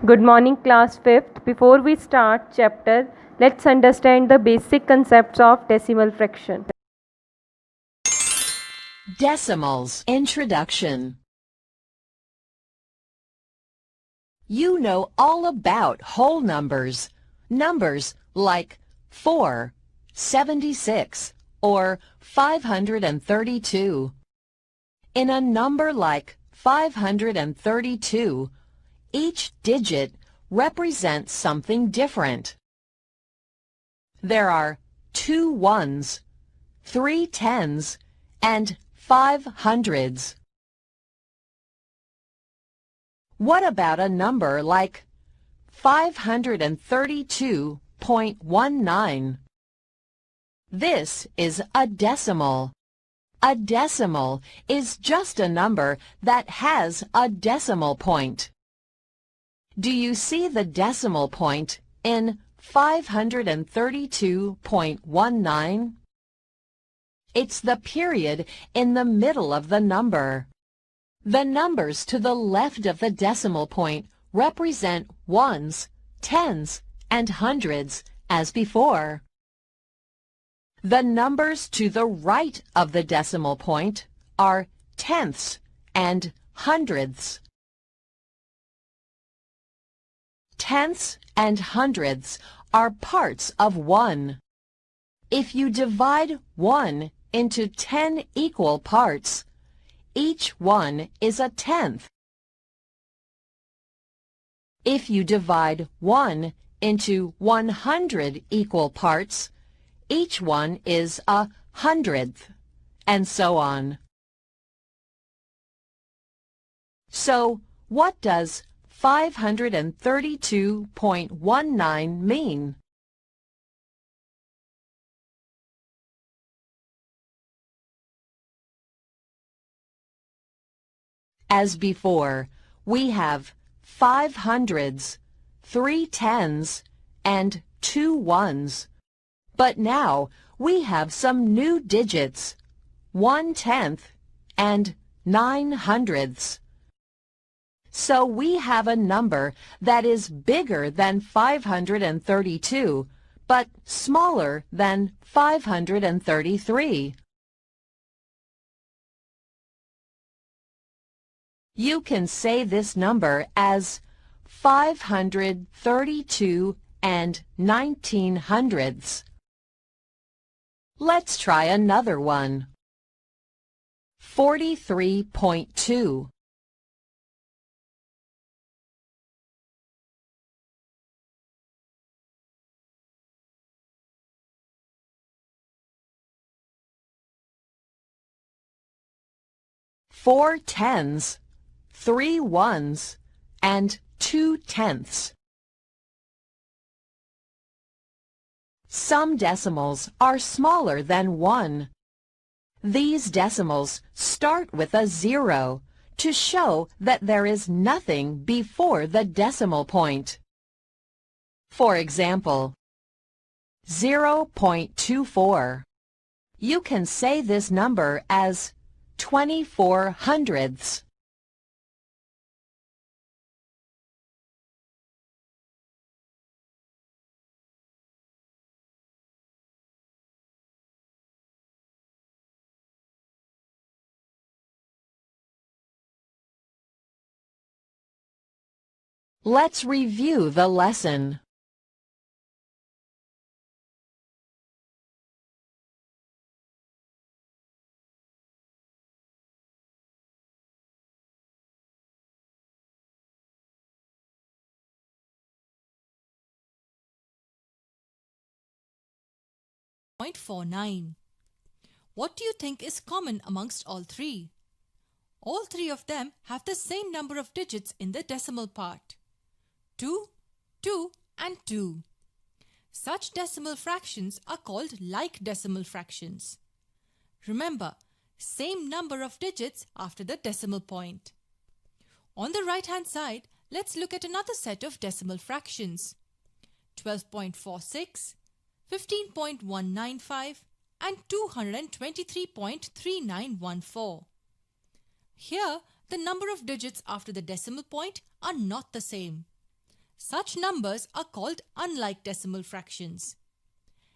Good morning, class 5th. Before we start chapter, let's understand the basic concepts of decimal fraction. Decimals. Introduction. You know all about whole numbers. Numbers like 4, 76, or 532. In a number like 532, each digit represents something different. There are 2 ones, 3 tens, and 5 hundreds. What about a number like 532.19? This is a decimal. A decimal is just a number that has a decimal point. Do you see the decimal point in 532.19? It's the period in the middle of the number. The numbers to the left of the decimal point represent ones, tens, and hundreds as before. The numbers to the right of the decimal point are tenths and hundredths. Tenths and hundredths are parts of 1. If you divide 1 into 10 equal parts, each one is a tenth. If you divide 1 into 100 equal parts, each one is a hundredth, and so on. So, what does 532.19 mean? As before, we have 5 hundreds, 3 tens, and 2 ones. But now we have some new digits, 1 tenth and 9 hundredths. So we have a number that is bigger than 532, but smaller than 533. You can say this number as 532 and 19 hundredths. Let's try another one. 43.2. 4 tens, 3 ones, and 2 tenths. Some decimals are smaller than 1. These decimals start with a 0 to show that there is nothing before the decimal point. For example, 0.24. You can say this number as 24 hundredths. Let's review the lesson. Point 49. What do you think is common amongst all three? All three of them have the same number of digits in the decimal part. 2, 2 and 2. Such decimal fractions are called like decimal fractions. Remember, same number of digits after the decimal point. On the right hand side, let's look at another set of decimal fractions. 12.46, 15.195 and 223.3914. Here, the number of digits after the decimal point are not the same. Such numbers are called unlike decimal fractions.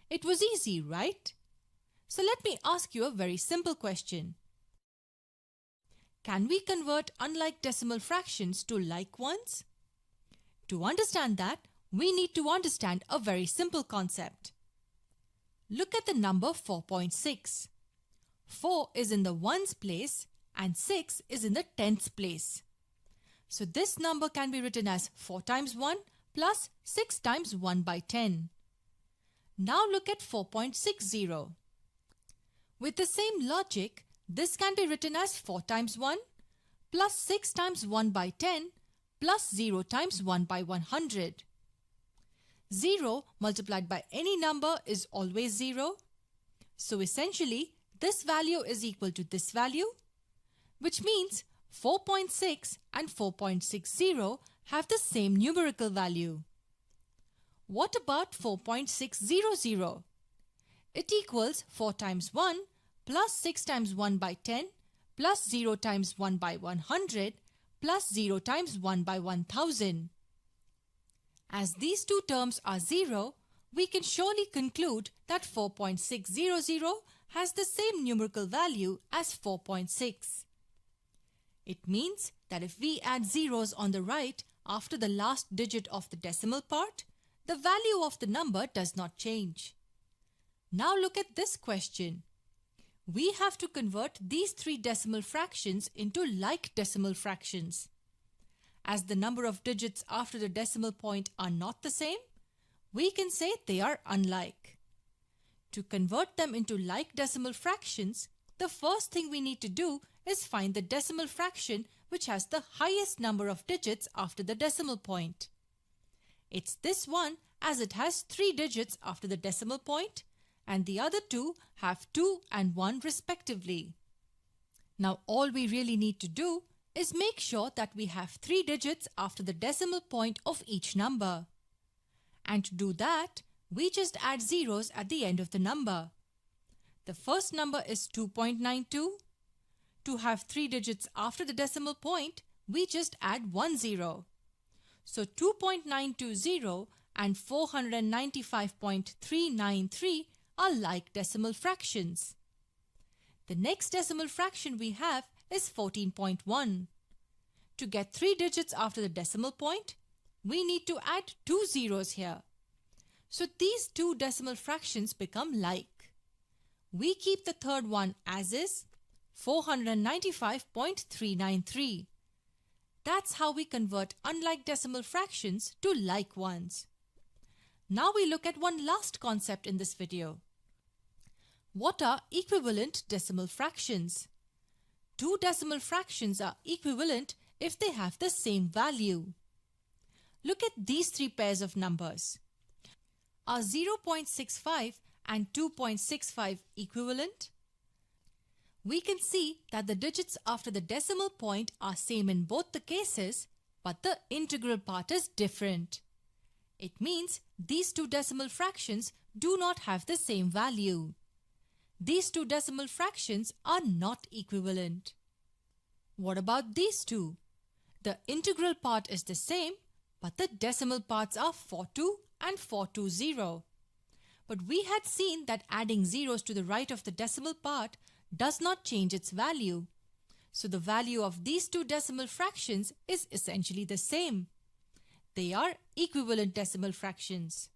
It was easy, right? So let me ask you a very simple question. Can we convert unlike decimal fractions to like ones? To understand that, we need to understand a very simple concept. Look at the number 4.6. 4 is in the ones place and 6 is in the tens place. So this number can be written as 4 times 1 plus 6 times 1 by 10. Now look at 4.60. With the same logic, this can be written as 4 times 1 plus 6 times 1 by 10 plus 0 times 1 by 100. 0 multiplied by any number is always 0. So essentially, this value is equal to this value, which means 4.6 and 4.60 have the same numerical value. What about 4.600? It equals 4 times 1 plus 6 times 1 by 10 plus 0 times 1 by 100 plus 0 times 1 by 1000. As these two terms are 0, we can surely conclude that 4.600 has the same numerical value as 4.6. It means that if we add zeros on the right after the last digit of the decimal part, the value of the number does not change. Now look at this question. We have to convert these three decimal fractions into like decimal fractions. As the number of digits after the decimal point are not the same, we can say they are unlike. To convert them into like decimal fractions, the first thing we need to do is find the decimal fraction which has the highest number of digits after the decimal point. It's this one, as it has 3 digits after the decimal point, and the other two have 2 and 1 respectively. Now all we really need to do is make sure that we have 3 digits after the decimal point of each number. And to do that, we just add zeros at the end of the number. The first number is 2.92. To have 3 digits after the decimal point, we just add 1 zero. So 2.920 and 495.393 are like decimal fractions. The next decimal fraction we have is 14.1. To get 3 digits after the decimal point, we need to add 2 zeros here. So these two decimal fractions become like. We keep the third one as is, 495.393. That's how we convert unlike decimal fractions to like ones. Now we look at one last concept in this video. What are equivalent decimal fractions? Two decimal fractions are equivalent if they have the same value. Look at these three pairs of numbers. Are 0.65 and 2.65 equivalent? We can see that the digits after the decimal point are same in both the cases, but the integral part is different. It means these two decimal fractions do not have the same value. These two decimal fractions are not equivalent. What about these two? The integral part is the same, but the decimal parts are 42 and 420. But we had seen that adding zeros to the right of the decimal part does not change its value. So the value of these two decimal fractions is essentially the same. They are equivalent decimal fractions.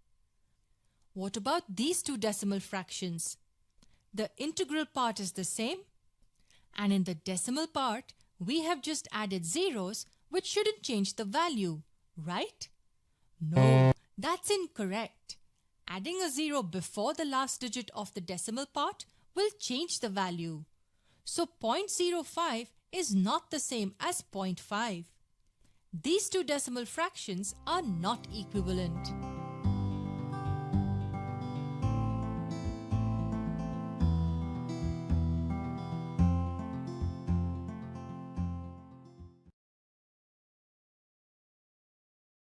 What about these two decimal fractions? The integral part is the same, and in the decimal part, we have just added zeros which shouldn't change the value, right? No, that's incorrect. Adding a zero before the last digit of the decimal part will change the value. So 0.05 is not the same as 0.5. These two decimal fractions are not equivalent.